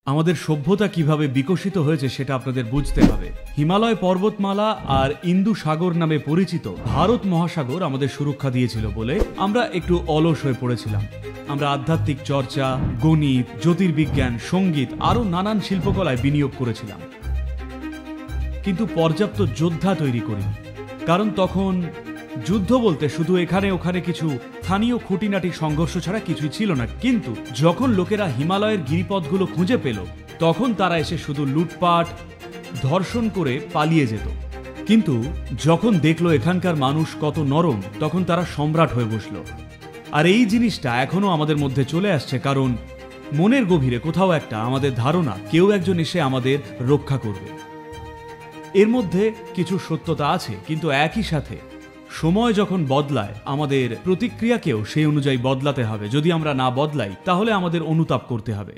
আমাদের সভ্যতা কিভাবে বিকশিত হয়েছে সেটা আপনাদের বুঝতে হবে। হিমালয় পর্বতমালা আর ইন্দু সাগর নামে পরিচিত ভারত মহাসাগর আমাদের সুরক্ষা দিয়েছিল বলে আমরা একটু অলস হয়ে পড়েছিলাম। আমরা আধ্যাত্মিক চর্চা, গণিত, জ্যোতির্বিজ্ঞান, সঙ্গীত আরও নানান শিল্পকলায় বিনিয়োগ করেছিলাম, কিন্তু পর্যাপ্ত যোদ্ধা তৈরি করিনি। কারণ তখন যুদ্ধ বলতে শুধু এখানে ওখানে কিছু স্থানীয় খুঁটিনাটি সংঘর্ষ ছাড়া কিছুই ছিল না। কিন্তু যখন লোকেরা হিমালয়ের গিরিপথগুলো খুঁজে পেল, তখন তারা এসে শুধু লুটপাট, ধর্ষণ করে পালিয়ে যেত। কিন্তু যখন দেখলো এখানকার মানুষ কত নরম, তখন তারা সম্রাট হয়ে বসল। আর এই জিনিসটা এখনো আমাদের মধ্যে চলে আসছে, কারণ মনের গভীরে কোথাও একটা আমাদের ধারণা কেউ একজন এসে আমাদের রক্ষা করবে। এর মধ্যে কিছু সত্যতা আছে, কিন্তু একই সাথে সময় যখন বদলায় আমাদের প্রতিক্রিয়াকেও সেই অনুযায়ী বদলাতে হবে। যদি আমরা না বদলাই তাহলে আমাদের অনুতাপ করতে হবে।